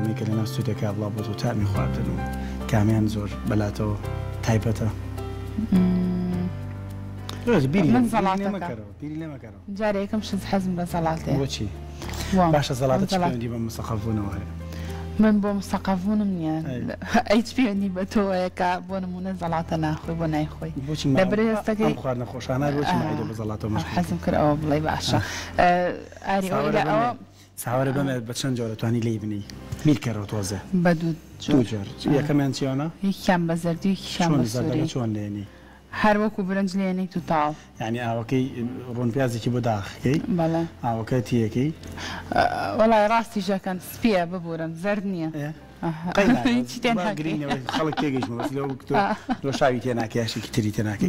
بەڵێنەوەی کە لە ناو سوودەکە بڵاو بۆ تامی خواردن و کامیان زۆر بەلاتەوە تایبەتە. من زەڵاتەکە جارێ یەکەم شت حەزم بە زەڵاتێ. بۆچی؟ باشە زەڵاتە چ پەیوەندی بە مستەقەڵبوونەوە هەیە؟ من بۆ مستەقەڵبوونم نییە هیچ پەیوەندی بە تۆیەکە بۆ نمونە زەڵاتە ناخۆی بۆ نایخۆی. لە بەرێستەکەی خواردنە خۆشانە بۆچی مایدە بە زەڵاتەوە مەشغوڵ؟ حەزم کرد ئەوە بڵێ باشە. ئاری ئەوە ساوارە بەمێ بە چەند جۆرە توانی لی بنی میرکەرەوە تۆزە بە دوو جۆر یەکەمیان چیانە؟ یەکیان بە زەردی یەکیان بە سووری. چۆن لێنی؟ هەر وەکو برنج لێنەی تو تاڵ. یعنی ئاوەکەی ڕۆنپیازێکی بۆ داخەکەی؟ بەڵێ. ئاوەکە تیەکەی؟ وەڵای ڕاستی ژەکەن سپیە ببورن زەرد نییە. هیچی تێن گرینەوەی خەڵک تێگەیشتمە بەس لەو دۆشاوی تێناکە یاشێکی تری تێناکە.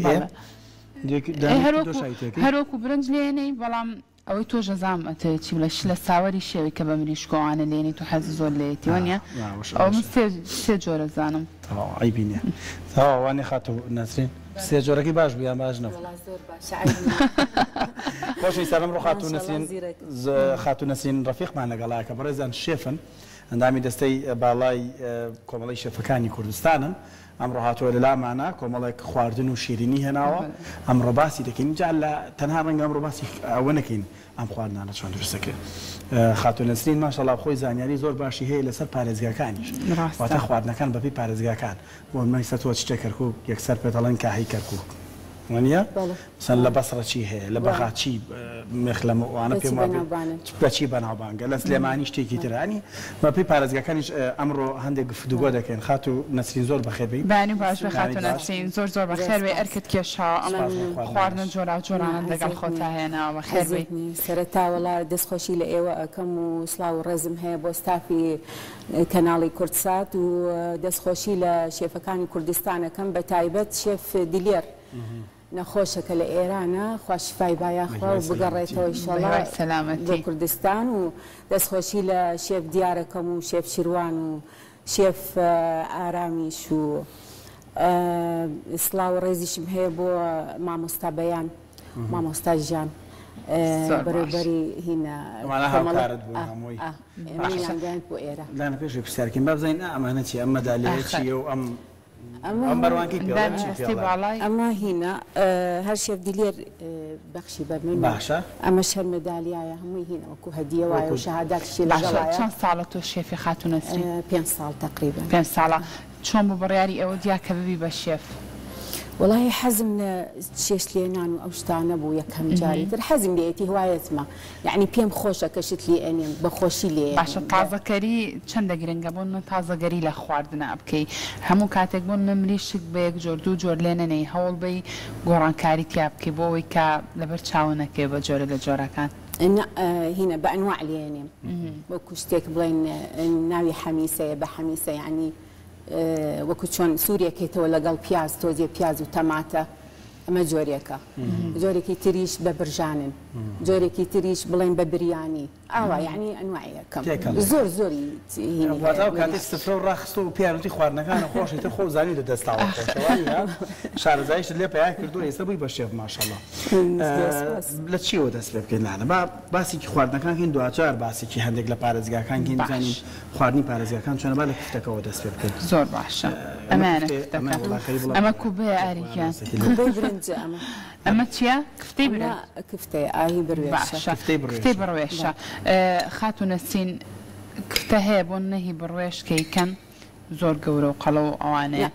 هەروەکو برنج لێنەی بەڵام ئەوەی تۆ ژەزام چی بڵێ لە ساوەری شێوی کە بە مریشکۆوانە لێنی تو حەز زۆر لێتیوە نیە ئەو من سێ جۆرە زانم. عیبی نییە تاوانێ خاتە نەسرین سێ جۆرەکەی باش بیان باش نەبوو. خۆشی سەرم ڕۆ خاتو نەسرین ڕەفیقمان لەگەڵایەکە بەڕێزان شێفن ئەندامی دەستەی باڵای کۆمەڵی شێفەکانی کوردستانن. ئەمڕۆ هاتووە لە لامانە کۆمەڵێک خواردن و شیرینی هێناوە ئەمڕۆ باسی دەکەین جا لە تەنها ڕەنگە ئەمڕۆ باسی ئەوە نەکەین ئەم خواردنانە چۆن دروستەکە. خاتو نەسرین ماشەڵڵا خۆی زانیاری زۆر باشی هەیە لەسەر پارێزگاکانیش واتە خواردنەکان بەپی پارێزگاکان بۆ مەیسە تۆ چ کەرکووک یەکسەر پێدەڵێن کاهی کەرکووک وانە سن لە بەسڕە چی هەیە لە بەغا چی مێخلەمەوانە پێم بەچی بەناوبانگە لە سلێمانی شتێکی ترانی بەپی پارێزگاکانیش ئەمڕۆ هەندێک گفتوگۆ دەکەین. خاتو نەسرین زۆر بەخێربی بانی باش بە خاتو نەسرین زۆر بەخێربێ ئەرکت کێشا خواردنە جۆرا و جۆرانە لەگەڵ خۆتا هێناوە بەخێربی. سەرەتا وەڵا دەستخۆشی لە ئێوە ئەەکەم و سڵاو و ڕێزم هەیە بۆ ستافی کەناڵی کورتسات و دەستخۆشی لە شێفەکانی کوردستانەکەم بە تایبەت شێف دیلێر نەخۆشەکە لە ئێرانە خواشفای بایاخوا و بگەڕێتەوە ئینشاڵڵا بۆ کوردستان و دەستخۆشی لە شێف دیارەکەم و شێف شیروان و شێف ئارامیش و سڵاو و ڕێزیشم هەیە بۆ مامۆستا بەیان مامۆستا ژیان بەڕێوەبەری هینە بۆ ئێرە لاەنە پێشی پرسیارکەین با بزانین ئەمانە چی ئەم مەدالیە چیە و ئەم بەڕوانکەی ئەمە هینە هەر شێف دیلێر بەخشی بەرمێن باشە ئەمە شەر مەدالیایە هەمووی هینە وەکو هەدیە وایە و شەهاداتشی لەگەڵایە. چەند ساڵە تۆ شێفی خاتو نەسرین؟ 5 ساڵ تقریبا. 5 ساڵە. چۆن بۆ بڕیاری ئەوە دیا کە ببی بە شێف؟ وڵی حەزم لە چێش لێنان و ئەو شتانە بوو یەکەم جاری تر حەزم لێتی هوایەتمە یعنی پێم خۆشە کەشت لێ ئەنێم بەخۆشی لێ. باشە تازەکەری چەندە گرنگە بۆ من تازەگەری لە خواردنە بکەی هەموو کاتێک بۆ نمریشک بە یەک جۆر دوو جۆر لێ نەنەی هەوڵ بەی گۆڕانکاری تیا بکەی بۆ ئەوەی کە لەبەر چاونەکەی بە جۆرە لە جۆرەکان. هینە بە ئەنواع لێنێم وەکو شتێک بڵێن ناوی حەمیسەیە بە حەمیسە یعنی وەکو چۆن سوورێکێتەوە لەگەڵ پیاز تۆزیە پیاز و تەماتە ئەمە جۆرێکە جۆرێکی تریش بە برژانن جۆرێکی تریش بڵێن بە بریانی ئاوا یعنی ئەنواعەکەم زۆر زۆری کاتی سفرە و ڕاخستە و پیانوتی خواردنەکانە خۆشیتر خۆ زانی لە دەستاوە شارەزایش لێ پیا کردو ئێستا بووی بە شێف ماشەڵڵا لە چیەوە دەست پێ بکەین لاەنە باسێکی خواردنەکانکەین دوچار باسێکی هەندێک لە پارێزگاکانگەین بزانین خواردنی پارێزگاکان چۆنە با لە کفتەکەەوە دەست پێ بکەین. زۆر باشە ئەمە کوبێ ئاریکیان ئەمە چییە؟ کفتەی برە کفتەی ئاهی بڕوێشە کفتەی بڕوێشە. خاتو نەسرین کفتە هەیە بۆ نەهی بڕوێشکەیکەن زۆر گەورە و قەڵە و ئەوانەیە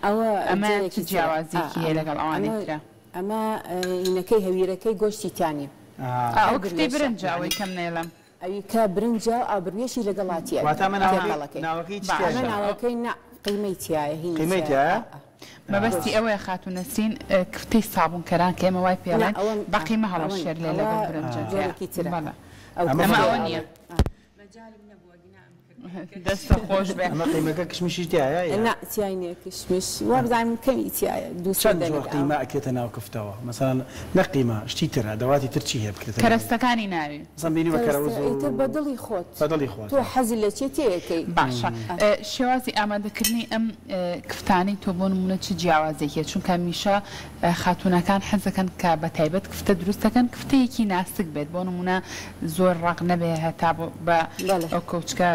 ئەمە جیاوازێکی هەیە لەگەڵ ئەوانەی ترە. ئەمە هینەکەی هەویرەکەی گۆشتی تیانی ئەو کفتەی برنجە ئەوەی کەم نێڵم ئەوی کە برنجە ئابروێشی لەگەڵاتیە ناوەکەی قیمەی تایە قیمەی تایە مەبەستی ئەوەیە خاتو نەسرین کفتەی سابوونکەران کە ئێمە وای پێڵێن بەقیمە هەڵە شێر لێ لەگەڵ برنجە جۆرێکی ترە ئەمە ئەوە نییە دەستە خۆش بێ. ئەمە قیمەکە کشمیشی تایە تیانە کشمیش وابزانم کەمی تایە چەند قیمە ئەکێتە ناو کفتەوە مەسەڵەن نەقیمە شتی ترە دەواتی ترچی هەیە بکرێت کەرەستەکانی ناوی زەمبینی بەکەرەوە بەدڵی خۆت بەدڵی خۆت تۆ حەزی لە چێتەیەکەی باشە. شێوازی ئامادەکردنی ئەم کفتانەی تۆ بۆ نمونە چ جیاوازێکیە چونکە میشە خاتونەکان حەزەکەن کە بە تایبەت کفتە دروستەکەن کفتەیەکی ناسک بێت بۆ نمونە زۆر ڕق نەبێ هەتا بە ئەو کەوچکە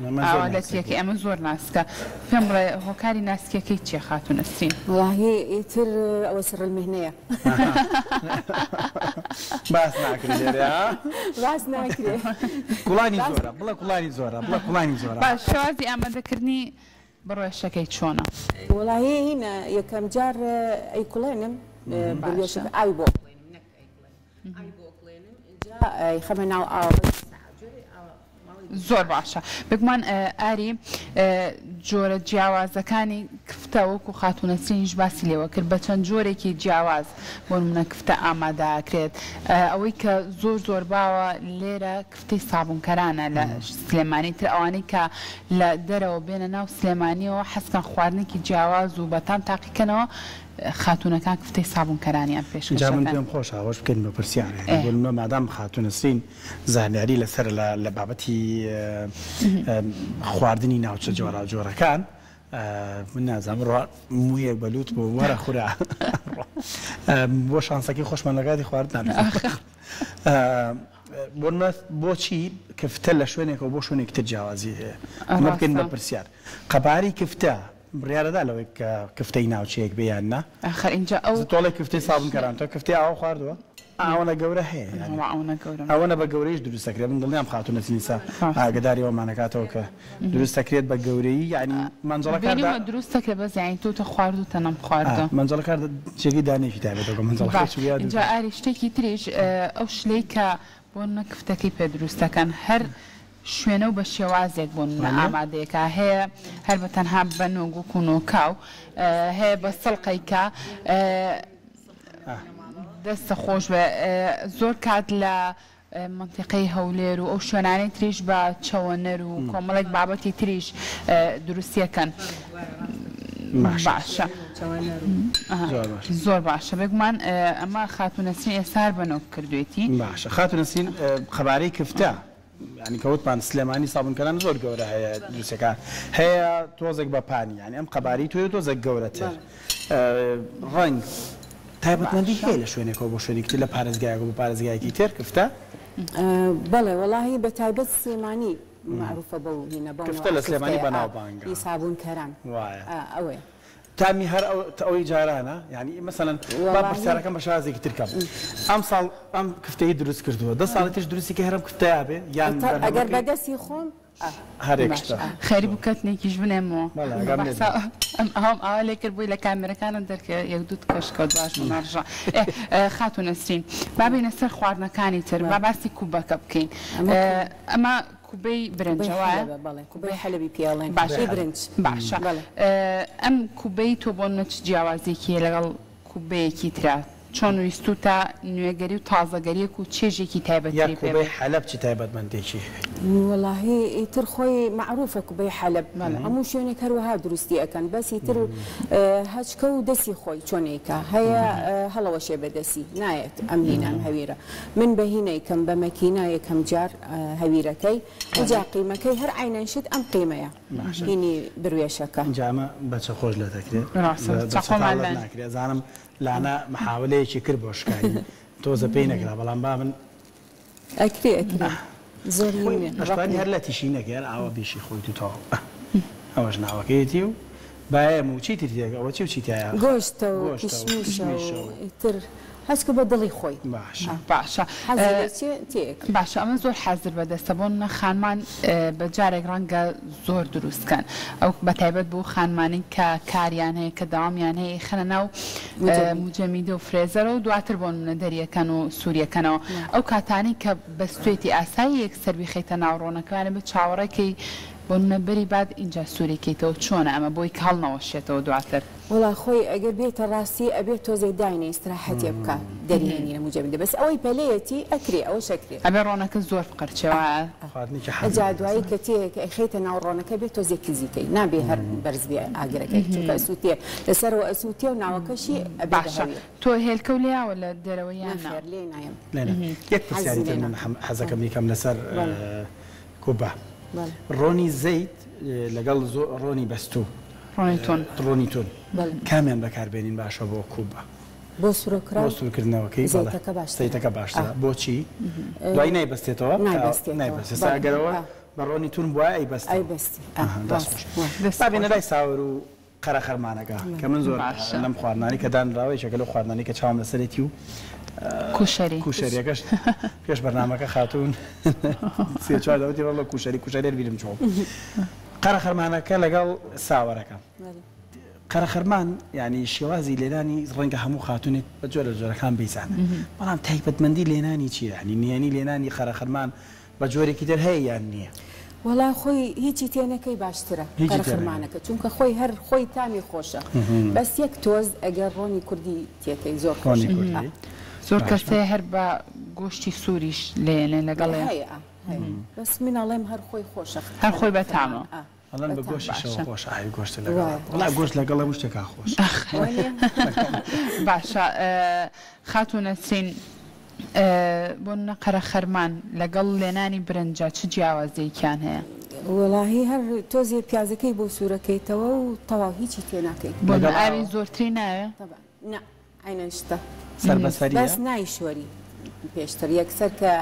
ئاوالەتیەکە ئەمە زۆر ناسکە پێم بڵێ هۆکاری ناسکیەکەی چیە خاتون نەسرین؟ وڵاهی ئیتر ئەوە سڕ المهنەیە باس ناکرێت لێرە باس ناکرێت کوڵانی زۆرە بڵە کوڵانی زۆرە بڵە کوڵانی زۆرە باش شوازی ئامادەکردنی بڕۆیشەکەی چۆنە؟ وڵاهی هینە یەکەم جار ئەیکوڵێنم بەوێشەکە ئاوی بۆ خەمە ناو زۆر باشە بگومان ئاری جۆرە جیاوازەکانی کفتە وەکو خاتون نەسرینیش باسی لێوە کرد بە چەند جۆرێکی جیاواز بۆ نمونە کفتە ئامادەکرێت ئەوەی کە زۆر باوە لێرە کفتەی سابوونکەرانە لە سلێمانی تر ئەوانەی کە لە دەرەوە بێنە ناو سلێمانیەوە حەسکەن خواردنێکی جیاواز و بەتام تاقیکەنەوە خاتونەکان کفتەی سابوونکەرانیان پێشکەش جا من پێم خۆش ئاوەش بکەین بە پرسیارێ بۆ نمونە مادام خاتون نەسرین زانیاری لەسەر لە بابەتی خواردنی ناوچە جۆرەکان من نازانم مویەک بەلووت بۆ وەرە خورا بۆ شانسەکەی خۆشمان لەگاتی خواردن بۆچی کفتە لە شوێنێکەوە بۆ شوێنێک تر جیاوازی هەیە ئەمە بکەین بە پرسیار قەباری کفتە بڕیارەدا لەوەی کە کفتەی ناوچەیەک بێیان نا ئاخر اینجا ئەو تۆڵی کفتەی سابوونکەران تۆ کفتەی ئاوا خواردووە ئەوەنە گەورە هەیە ئەوەنە بە گەورەیش دروستەکرێت من دڵنیام خاتون نەسرینیسا ئاگداری ئەومانەکاتەوە کە دروستەکرێت بە گەورەی یعنی مەنجەڵەکار دروستەکرێت بە زیانی تۆ خواردوتە نەم خواردە مەنجەڵەکار جێگەی دانێکی تایبێتەوە مەنجەڵەکە اینجا ئاری شتێکی تریش ئەو شلەی کە بۆ نەکفتەکەی پێ دروستەکەن هەر شوێنە و بە شێوازێک بوون ئامادەیەکە هەیە هەر بە تەنها بە نۆگوک و نۆکاو هەیە بە سەڵقەیکە دەستە خۆش بە زۆر کات لە منتیقەی هەولێر و ئەو شوێنانەی تریش بە چەوەنەر و کۆمەڵێک بابەتی تریش دروستیەکەن باشە زۆر باشە بگومان ئەمە خاتون نەسرین ئێستا بەنۆ کردوێتی باشە خاتون نەسرین خەبارەی کفتە ینی کەوتمان سلێمانی سابوونکەران زۆر گەورە هەیە دروستەکان هەیە تۆزێک بە پانی ینی ئەم قەباری توێ تۆزێک گەورەتر ڕەنگ تایبەتمەندی هەیە لە شوێنێکەوە بۆ شوێنێکی تر لە پارێزگایەک بۆ پارێزگایەکی تر کفتە بەڵێ وەڵاهی بە تایبەت سلێمانی معروفە بەو هینە کفتە لە سلێمانی بەناوبانگە سابوونکەران وایە ئەوەیە تامی هەر ئەوەی جارانە ینی مەسەڵەن با پرسیارەکەم بە شازێکی تر کەم ئەم ساڵ ئەم کفتەی دروست کردووە 10 ساڵی تریش دروستی کە هەرم کفتەیە بێ یان ئەگەر بەدەستی خۆم هەرێک شتە خەری بکەتنێکیش بنێمەوە ئەوم ئاوا لێ کرد بووی لە کامێرەکانم دەرکە یەک دوو کەشکەوت باش مەڕژە خاتون نەسرین با بینە سەر خواردنەکانی تر با باسی کوبەکە بکەین ئەمە کوبەی برنجەوە کوبەی حەلەبی پیاڵێن باشی برنج باشە ئەم کوبەی تۆ بۆ نەچ جیاوازێکی لەگەڵ کوبەیەکی ترا چۆن ویستوتە نوێگەری و تازەگەریەک و چێژێکی تایبەتی پێ حەلەب چی تایبەتمەندێکی وەڵاهی ئیتر خۆی معروفە کوبەی حەلەب هەموو شوێنێک هەروەها دروستی ئەەکەن بەس ئیتر هەچکە و دەستی خۆی چۆنێکە هەیە هەڵەوەشێ بەدەسی نایەت ئەم هینە ئەم هەویرە من بە هینەیەکەم بە مەکینا یەکەم جار هەویرەکەی جا قیمەکەی هەر عینەنشت ئەم قیمەیە هینی بروێشەکە جامە بەچە خۆش لە دەکرێت زانم لانا محاولەیەکی کرد بۆ شکاری تۆزە پێی نەکرا بەڵام با من ئەکری زۆری هەر لە تیشی نەکرد ئاوە بیشی خۆی تو تاو ئەوەش ناوەکەیەتی و باە موچی تریێک ئەوە چی و چیتایە گۆشتە و کشمیشتر هەچکە بە دڵی خۆی باشە باشە ئەمە زۆر حەزر بەدەستە بۆ خانمان بە جارێک ڕەنگە زۆر دروستکەن ئەو بەتایبەت بۆ خانمانی کە کاریان هەیە کە داوامیان هەیە خەنە ناو موجەمیدە و فرێزەرە و دواتر بۆ منە دەریەکەن و سووریەکەنەوە ئەو کاتانی کە بە سوێتی ئاسایی یەکسەر بخەیتە ناوڕۆنەکەوانە بە چاوەڕێکی بۆ نەبەری بعد اینجا سوورێکیتەوە چۆنە ئەمە بۆی کاڵ نەوەشێتەوە دواتر وڵا خۆی ئەگەر بێتە ڕاستی ئەبێت تۆزەی داینە ئیستراحەتێ بکە دەریێنی موجەمیدە بەس ئەوەی پەلەیەتی ئەکرێ ئەوە شەکرێ ئەبێ ڕۆنەکە زۆر فقرچەوە ئەجا دوایی کە تێکە ئەخێتە ناو ڕۆنەکە بێت تۆزێکی زیکەی نابێ هەر بەرزبێ ئاگرەکەی چونکە ئەسووتێ لەسەرەوە ئەسووتێ و ناوەکەشی باشە تۆ هێلکە و لێیاوە لە دەرەوەیان لێ نایم یەک پرسیاری تر من حەزەکەم یەکەم لەسەر کوبە ڕۆنی زەیت لەگەڵ ڕۆنی بەستوو ڕۆنی تۆن کامیان بەکاربێنین باشە بۆ کوبە بۆ سوورکردنەوەکەی سەیتەکە باشترە بۆچی دوای نایبەستێتەوە نایبەستێت ئەگەرەوە بەڕۆنی تون بووە ئەیبەستی بابێنە لای ساور و قەرە خەرمانەکە کە من زۆر لەم خواردنانی کە دانراوی شەکەل و خواردنانی کە چاوم لەسەرێتی و کوشەریەکەش پێش بەرنامەکە خاتوون سێ چوار دەوتی وەڵڵە کوشەری بیرم چۆم قەرە خەرمانەکە لەگەڵ ساوەرەکە قەرە خەرمان ینی شێوازی لێنانی ڕەنگە هەموو خاتونێت بە جۆرە جۆرەکان بیزانە بەڵام تایبەتمەندی لێنانی چیە ینی نێنی لێنانی قەرە خەرمان بە جۆرێکی تر هەیە یان نییە وڵای خۆی هیچی تێنەکەی باشترە قەرە خەرمانەکە چونکە خۆی هەر خۆی تامی خۆشە بەس یەک تۆز ئەگەر ڕۆنی کوردی تێکەی زۆر خۆشی زۆر کەسێ هەر بە گۆشتی سووریش لێنێ لەگەڵێ بەس مناڵێم هەر خۆی خۆشە هەر خۆی بەتامە ئەڵەن بە گۆشتیشەوە خۆش ئاوی گۆشتە لەگەڵ گۆشت لەگەڵە شتێکا خۆش باشە خاتونە سین بۆ قەرە خەرمان لەگەڵ لێنانی برنجە چ جیاوازەیەکیان هەیە وەڵاهی هەر تۆزێ پیازەکەی بۆ سوورەکەیتەوە و تەواو هیچی تێ ناکەیت بۆ ئاوی زۆرتری ناوێ عینەن شتە سەربەسەری بەس نایشوەری پێشتر یەکسەر کە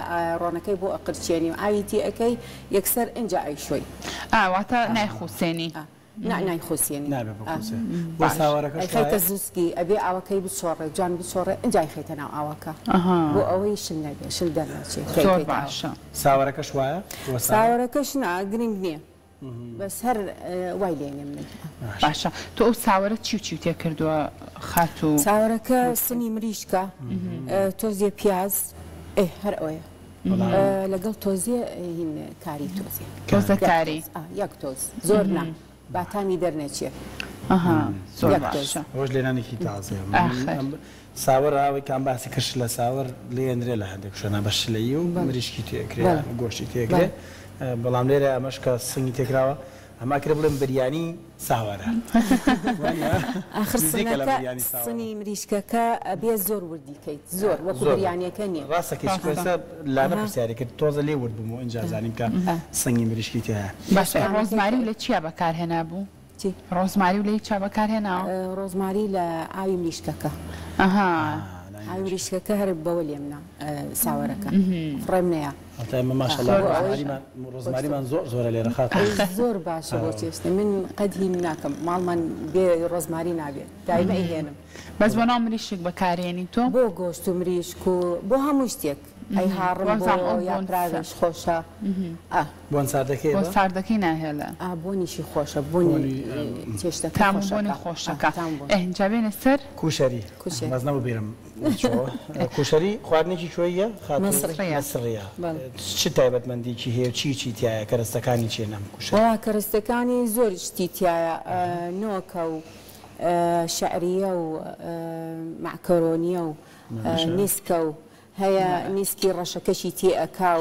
ڕۆنەکەی بۆ ئەقرچێنی و ئاویتی ئەەکەی یەکسەر ئەنجا ئەیشۆی ئاواتە نایخوسێنی نایخوسێنی بۆ ساوەرەکەش خەیتە زوسکی ئەبێ ئاوەکەی بچۆڕێ جوان بچۆڕێ ئەنجای خەیتە ناو ئاوەکە بۆ ئەوەی شل نەبێ شل دەرناچێت زۆر باشە ساوەرەکەش وایە ساوەرەکەش گرنگ نییە بەس هەر وای لێنێ من باشە تۆ ئەو ساوەرە چی و چی تێ کردووە خات و ساوەرەکە سنی مریشکە تۆزیە پیاز هەر ئەوەیە لەگەڵ تۆزیە هین کاری تۆزە کاری یەک تۆز زۆر نا باتانی دەرنەچێ زۆر باشە ڕۆژ لێنانێکی تازێ ساوەر ئاوی کام باسی کەش لە ساوەر لێندرێ لە هەندێک شوێنە بە شلەیی و مریشکی تێکرێ گۆشتی تێکرێ بەڵام لێرە ئەمەش کە سنگی تێکراوە ئەما کرێ بڵێن بریانی ساوەرە آخر سنی مریشکەکە ئەبێ زۆر وردیکەیت زۆر وەکو بریانیەکە نییە ڕاستەکەسە لا نەپرسیارێ کرد تۆزە لێ ورد بووم و ئینجا زانیم کە سنگی مریشکی تێ باشە ڕۆزماری لە چیا بەکارهێنا بوو ڕۆزماری و لەی چا بەکارهێناوە ڕۆزماری لە ئاوی مریشکەکە ئاوی مریشکەکە هەر بەوە لێمنا ساوەرەکە ڕێم نەیە ڕۆزماریمان زۆرە لێرە خات زۆر باشە بۆ چێشتە من قەدهی ناکەم ماڵمان بێ ڕۆزماری نابێت دایمە ئەیهێنم بەس بۆ ناو مریشک بەکارێنی تۆ بۆ گۆشت و مریشک و بۆ هەموو شتێک ئەی هاڕم بۆ یاپراویش خۆشە بۆن ساردەکەی ناهێڵە بۆنیشی خۆشە بۆنی چێشتەکە بۆنی خۆشەکە ئەهجا بێنە سەر کوشەری مەزنەوە بیرم کوشەری خواردنێکی کوێیە خاتمەسڕیە چ تایبەتمەندێکی هەیە چی تایە کەرەستەکانی چێ نام کوشەوە کەرەستەکانی زۆر شتی تایە نۆکە و شعریە و معکەرۆنیە و نیسکە و هەیە نیسکی ڕەشەکەشی تێئەکا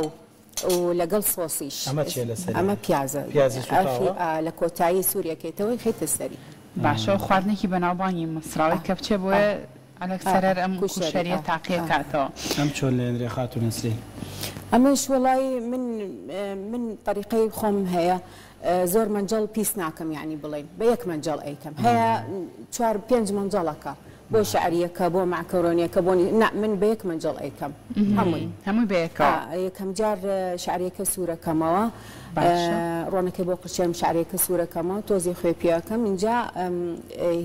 و لەگەڵ سۆسیش ئەمە پیازە لە کۆتایی سووریەکەیتەوەی خەیتە سەری باشە خواردنێکی بەناوبانی مەسراوی کە بچێ بۆیە ئەلەکسەرەر ئەم کوشەریە تاقیە کاتەوە ئەم چۆن لێنرێ خاتون نسرین ئەمەش وەڵی من طریقەی خۆم هەیە زۆر منجەڵ پیس ناکەم یعنی بڵێن بە یەک منجەڵ ئەیکەم هەیە 4-5 منجەڵەکە بۆ شعریەکە بۆ معکەرۆنیەکە بۆنی من بە یەک منجەڵ ئەیکەم هەمووی بەیەکە یەکەم جار شعریەکە سوورەکەمەوە ڕۆنەکەی بۆ قرچێم شعریەکە سوورەکەمەوە تۆزی خوێ پیاکەم اینجا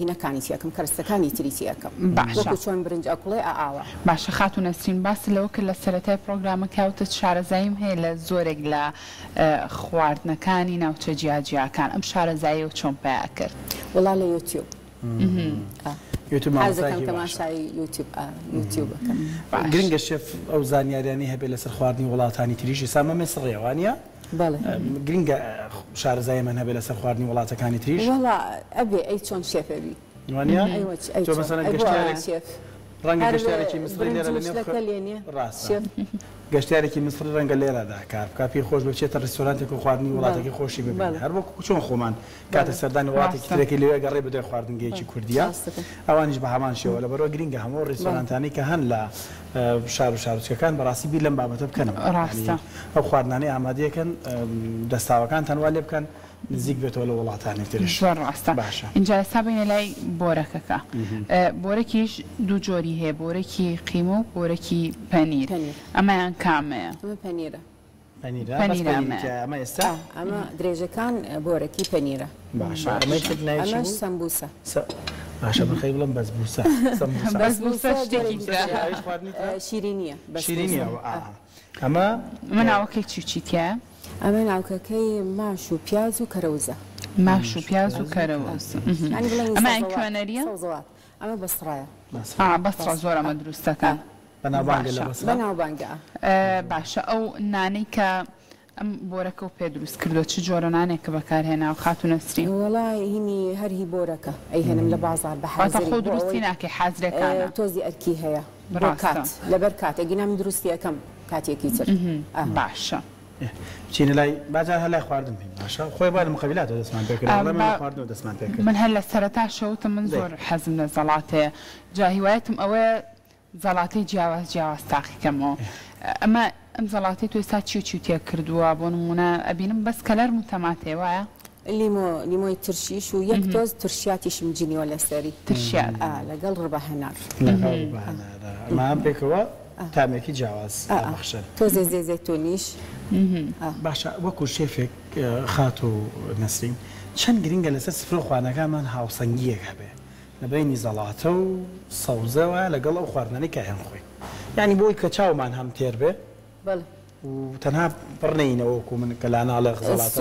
هینەکانی تیەکەم کەرستەکانی تریتیەکەم باشە چۆن برنج ئەکوڵێ ئاوە باشە خاتون نەسرین باس لەوە کە لە سەرەتای پرۆگرامە کەوتە شارەزاییم هەیە لە زۆرێک لە خواردنەکانی ناوچە جیاجیاکان ئەم شارەزایی و چۆن پیا کرد وڵا لە یوتیوب حەزەکەم تەماشای یوتیوبەکەم گرنگە شێف ئەو زانیاریانی هەبێ لەسەر خواردنی وڵاتانی تریشی سامە مێسڕێوانە گرنگە شارەزاییمان هەبێ لەسەر خواردنی وڵاتەکانی تریش وڵا ئەبێ ئەی چۆن شێفەبی ڕەنگە گەشتارێکی مسری لێرە ڕاستە گەشتارێکی مسری ڕەنگە لێرەدا کار بکە پێی خۆش بچێتە ڕێستۆرانتێک و خواردنی وڵاتێکی خۆشی ببێت هەر وەکو چۆن خۆمان کاتە سەردانی وڵاتێکی ترێکی لێوێ گەڕێ بدەی خواردنگەیەکی کوردیە ئەوانیش بە هەمان شێوە لە بەرەوە گرنگە هەموو ڕێستۆرانتانی کە هەن لە شار و شارچەکان بەڕاستی بیر لەم بابەتە بکەنەوە ئەو خواردنانەی ئامادەیەکەن دەستاوەکان تەنوا لێ بکەن نزیک بێتەوە لە وڵاتانی تریش زۆر ڕاستە باشە اینجا ئێستا بینە لای بۆرەکەکە بۆرەکیش دوو جۆری هەیە بۆرەکی قیمە و بۆرەکی پەنیر ئەمەیان کامەیە پەنیرە ئەمە ئێستا ئەمە درێژەکان بۆرەکی پەنیرە باشە ئەمەی تر نایشی ئەمەش سەمبوسە باشە بخەی بڵم بەسبوسە بەسبوسە شتێکی شیرینیە شیرینیە ئەمە ناوەکەی چیتیە؟ ئەمە ناوکەکەی ماش و پیاز و کەرەوزە ماش و پیاز و کەرەوز ئەمە کوێنەریە؟ ئەمە بەسڕایە بەسڕە زۆر ئەمە دروستەکە بەناوبانگە باشە ئەو نانەی کە ئەم بۆرەکە و پێ دروست کردو چ جۆرە نانێکە بەکارهێنا و خاتونە نەسرین وەڵای هینی هەرهی بۆرەکە ئەیهێنم لە بازار بە حازری خۆ دروستی ناکەی حازرەکانە تۆزی ئەرکی هەیە کات لەبەر کات ئەگەنام دروستی ئەەکەم کاتێکی تر باشە چینە لای بازار هەلای خواردن پێم باشە خۆی با لە مقابلاتەوە دەستمان پێکرد خواردن و دەستمان پێکرد من هەر لە سەرەتا شەوتم من زۆر حەزم لە زەڵاتەیە جا هیوایەتم ئەوەیە زەڵاتەی جیاواز تاقیکەمەوە ئەمە ئەم زەڵاتی تۆ ئێستا چی تێ کردووە بۆ نمونە ئەبینم بەس کەلەر متەماتێ وایە لیمۆی ترشیش و یەک تۆز ترشیاتیشم جینیوە لەسەری ترشیات لەگەڵ ڕبە هەنار ئەمە پێکەوە تامێکی جیاواز بەخشن تۆزێ زێزەیتۆنیش باشە وەکو شێفێک خات و نەسرین چەند گرنگە لەسەر سفرەخوانەکانمان هاوسەنگیەک هەبێ لە بینی زەڵاتە و سەوزەوە لەگەڵ ئەو خواردنەی کە هێن خۆی یعنی بۆی کە چاومان هەم تێر بێ و تەنها پڕنەینەوەکو من کە لا ناڵێ زەڵاتە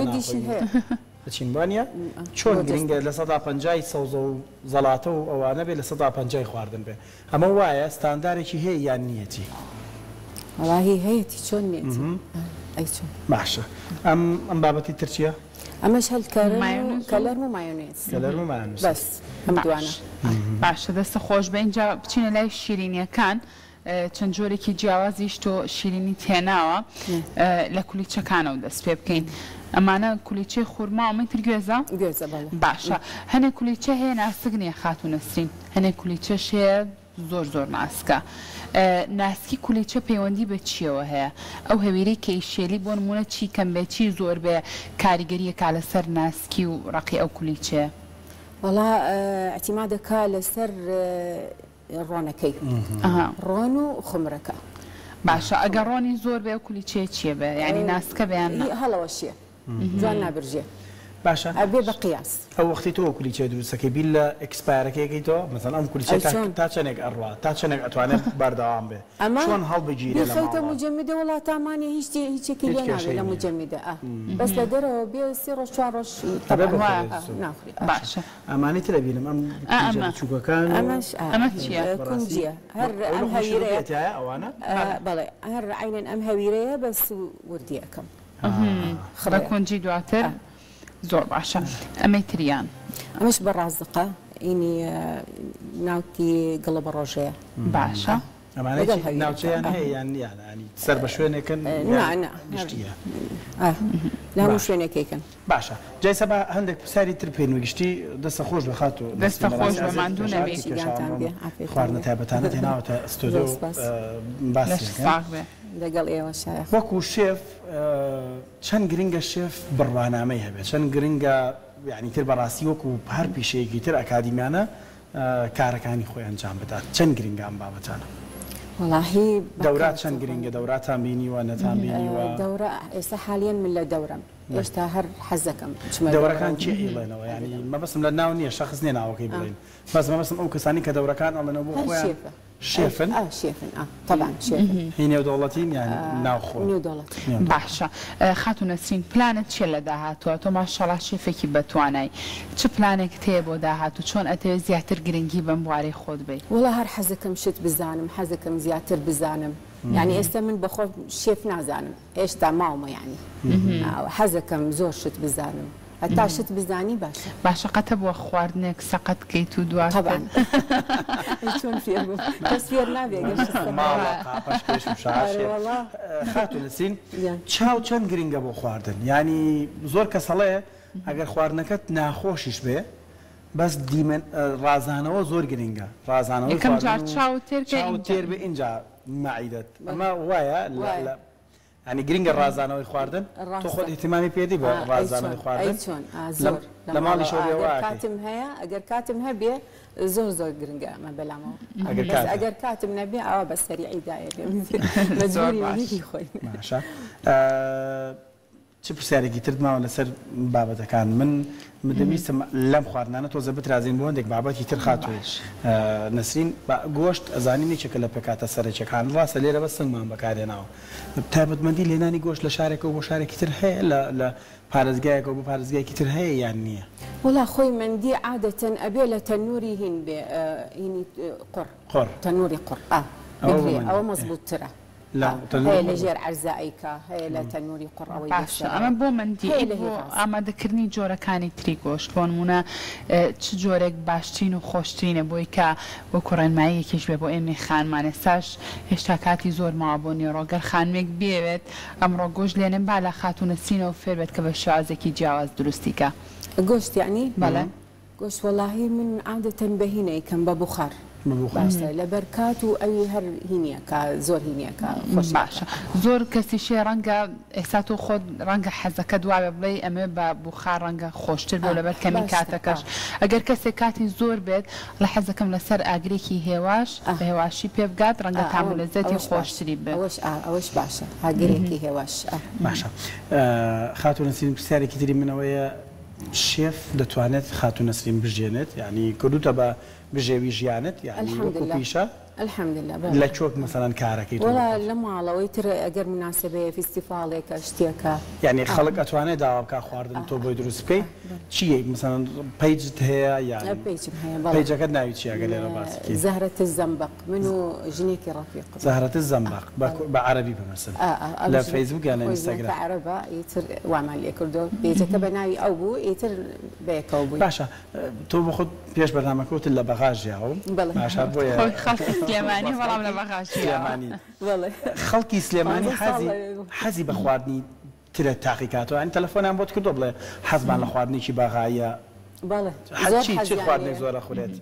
بچین وانە چۆن گرنگە لە 150 سەوزە و زەڵاتە و ئەوانە بێ لە 150 خواردن بێ ئەمە وایە ستاندارێکی هەیە یان نیەتی وڵاهی هەیەی چۆن نیەتی باشە ئەم بابەتی ترچیە ئەمەش هەل کەلەر و مایۆنێز بەس هەم دوانە باشە دەستە خۆش بە اینجا بچینە لای شیرینیەکان چەند جۆرێکی جیاوازیش تۆ شیرینی تێناوە لە کولیچەکانەوە دەست پێ بکەین ئەمانە کولیچەی خورما و متر گوێزە باشە هەنێک کولیچە هەیە ناسک نییە خات و نەسرین هەنێک کولیچەش هەیە زۆر ناسکە ناسکی کولیچە پەیوەندی بە چیەوە هەیە ئەو هەویرەی کە ئیشێلی بۆ نمونە چی کەم بێ چی زۆر بێ کاریگەریەکا لەسەر ناسکی و ڕقی ئەو کولیچە وەڵا ئەتیما دەکا لەسەر ڕۆنەکەی ڕۆن و خمرەکە باشە ئەگە ڕۆنی زۆر بێ کولیچێ چیە بێ ینی ناسکە بێیان هەڵەوەشیە جوان نابرژێ باشە ئەبێ بە قیاس ئەو وەختی تۆ کولیچە دروستەکەی بیل لە ئەکسپایرەکەیتەوە مەسەڵەن ئەم کولیچە تا چەندێک ئەڕوا تا چەندێک ئەتوانێت بەردەوام بێ چۆن هەڵبگیرێ لە خەیتە مجەمیدە وڵاتامانی هیچێکی لێ نابێت لە مجەمیدە بەس لە دەرەوە بێ 3 ڕۆژ 4 ڕۆژ ناخوری باشە ئەمانی ترە بینم ئەم چووکەکان ئەمە چییە کونجیە هەر ئەم هەویرەیە ئەوانە بەڵێ هەر عینەن ئەم هەویرەیە بەس وردیەکەم بە کونجی دواتر زۆر باشە ئەمەی تریان ئەمەش بە ڕازدقە ئینی ناوکی گڵە بە ڕۆژەیە باشە ناوچەیان هەیە یان ینی سەر بە شوێنێکن گشتیە لا شوێنێکێکن باشە جایسە بە هەندێک پرسیاری تر پێین گشتی دەستە خۆش بە خات و دەستە خۆش بە ماندوو نەبێت خواردنە تایبەتانە تێناوەتە ئەستۆدیۆ باسی لەگەڵ ئێوە شایە وەکو شێف چەند گرنگە شێف بڕوانامەی هەبێت چەند گرنگە یعنی تر بەڕاستی وەکو هەر پیشەیەکی تر ئەکادیمیانە کارەکانی خۆی ئەنجام بدات چەند گرنگە ئەم بابەتانە وەڵاهی دەورات چەند گرنگە دەوراتان بینیوە نەتان بینیوە دەورە ئێستا حالیان من لە دەورم هێشتا هەر حەزەکەم دەورەکان چی ئێڵێنەوە ینی مەبەستم لە ناو نییە شەخص نێ ناوەکەی بڵێن بەس مەبەستم ئەو کەسانی کە دەورەکان ئەڵێنەوە بۆ خۆیان شێفن طبعا شێفن هی نێودەوڵەتین یان ناوخۆ باشە خات و نەسرین پلانت چیە لە داهاتوە تۆ ماشەڵا شێفێکی بەتوانای چ پلانێک هەیە بۆ داهاتوو چۆن ئەتەوێت زیاتر گرنگی بەم بوارەی خۆت بێت وڵا هەر حەزەکەم شت بزانم حەزەکەم زیاتر بزانم یعنی ئێستا من بەخۆ شێف نازانم هێشتا ماومە ینی حەزەکەم زۆر شت بزانم هەتا شت بزانی باشە قەتە بۆ خواردنێک سەقەت بکەیت و دوات چۆن فێر بوو کەس فێر نابێت خات و نەسرین چاو چەند گرنگە بۆ خواردن ینی زۆر کەسەڵەیە ئەگەر خواردنەکەت ناخۆشیش بێ بەس ڕازانەوە زۆر گرنگە ڕازانەوە چاو تێر بێ اینجا معیدەت ئەمە وایە يعني گرینگە ڕازانەوەی خواردن تۆ خۆت احتیمامی پێدی بە ڕازانەوەی خواردن زۆر لە ماڵی شەو بێ کاتم هەیە ئەگەر کاتم هەبێ زۆر گرنگە ئەمە بەلامەوە ئەگەر کاتم نەبێ ئەوە بە سەریعی دایە مەجبوری خۆی ماشە چ پرسیارێکی ترت ماوە لەسەر بابەتەکان من دەویستم لەم خواردنانە تۆزە بترازین بۆ هەندێک بابەتی تر خاتوێ نەسرین گۆشت ئەزانینی چێکە لە پێکاتە سەرچەکان ڕاستە لێرە بە سنگمان بەکارێناوە تایبەتمەندی لێنانی گۆشت لە شارێکەوە بۆ شارێکی تر هەیە لە پارێزگایەکەوە بۆ پارێزگایەکی تر هەیە یان نییە وڵا خۆی مندی عادەتەن ئەبێ لە تەنووری هین بێ هینی قڕ تەنووری قڕ ئەوە مەزبوطترە هەیە لە ژێر عەرزاییکە هەیە لە تەنووری قڕەوەی باشە ئەمە بۆ مندی بۆ ئامادەکردنی جۆرەکانی تری گۆشت بۆ نمونە چ جۆرێک باشترین و خۆشترینە بۆی کە بۆ کوڕێنماییەکیش بێ بۆ ئێمەی خانمانێ ساش هێشتا کاتی زۆر ماوە بۆ نیێڕۆگەر خانمێک بێوێت ئەمڕۆ گۆشت لێنم با لە خاتونەسینەوە فێر بێت کە بە شازێکی جیاواز دروستیکە گۆشت یعنی بەڵێ گۆشت وەڵاهی من عادەتەن بە هینەیەکەم بە بوخار باشە لە بەرکات و ئەوی هەر هینیەکە زۆر هینیەکە خۆش باشە زۆر کەسیشێ ڕەنگە ئێستا تۆ خۆت ڕەنگە حەزەکە دوابێ بڵێ ئەمێ بە بوخار ڕەنگە خۆشتر بۆ لەبەر کەمی کاتەکەش ئەگەر کەسێک کاتی زۆر بێت لە حەزەکەم لەسەر ئاگرێکی هێواش بە هێواشی پێ بگات ڕەنگە تامولەزەتی خۆشتری بێت ئەوەش باشە ئاگرێکی هێواش باشە خاتونەسین پرسیارێکی تری منەوەیە شێف دەتوانێت خاتونەسرین بژێنێت یعنی کردوتە بە بژێوی ژیانت یعنی وەکو پیشە الحمدلله لە چۆک مەسەڵەن کارەکەی وڵا لە ماڵەوەی تر ئەگەر مناسبەیە فیستیڤالێکە شتێکە یعنی خەڵک ئەتوانێت داوا بکە خواردن تۆ بۆی دروست بکەیت چیە مەسەڵەن پەیجت هەیە یان پەیجم هەیە پەیجەکەت ناوی چیە ئەگەر لێرە باسکی زەهرەت الزەمبەق من و ژنێکی ڕەفیق زەهرەت الزەمبەق بە عەرەبی بمەسن لە فەیسبوک یان لە ئینستاگرام عەرەبە ئیتر وامان لێ کردو پێیجەکە بە ناوی ئەو بوو ئیتر بەیەکەوە بووی باشە تۆ بە خۆت پێش بەرنامەکەوت لە بەغاژیاوە باشە بۆیە خەڵکی سلێمانی بەڵام لە بەغاژیانی خەڵکی سلێمانی حەزی بە خواردنی ترە تاقیکاتەوە ئەنی تەلەفۆنیان بۆت کردو بڵێ حەزمان لە خواردنێکی باغایە چی خواردنێک زۆرە خورێت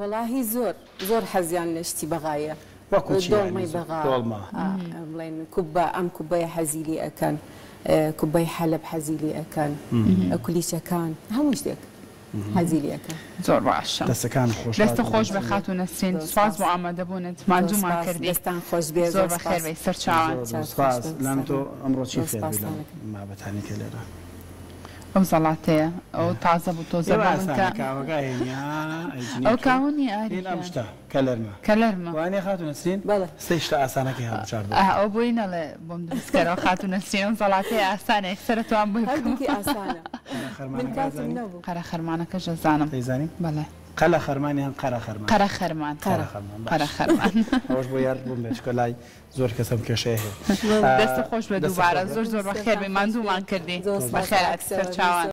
وەڵاهی زۆر حەزیان لە شتی بەغایە وەکو دۆڵمەی بەغا بڵێن کوبە ئەم کوبەیە حەزیلی ئەکەن کوبەی حەلەب حەزیلی ئەکەن کولیچەکان هەموو شتێک حەزیلیەکە زۆر باشە دەستەکان خۆش دەستە خۆش بە خاتونەسرین سواز بۆ ئامادەبوونت ماندوومان کردی دەستان خۆش بێ زۆر بەخێر بێی سەرچاوان لام تۆ ئەمڕۆ چی فێر بێ مابەتانی کە لێرە ئەو زەڵاتەیە ئەو تازە بوو تۆ زەبانکە ئەو کاونی ئەمشتا کەلەرمە وانێ خاتونەسرین سێشتا ئاسانەکەی هەڵبژار ئەو بۆی نەڵێ بۆم دروستکەرەوە خاتونەسرین ئەو زەڵاتەیە ئاسانێک سەرەتوان بۆی قەرە خەرمانەکە ژەزانم دەیزانی بەڵێ قەلە خەرمانیان قەرە خەرمان ئەوەش بۆ یار بووم بێت لای زۆر کەسم کێشەیە هەیە دەستە خۆش بە دووبارە زۆر بەخێر بێ ماندوومان کردی بەخێر سەرچاوان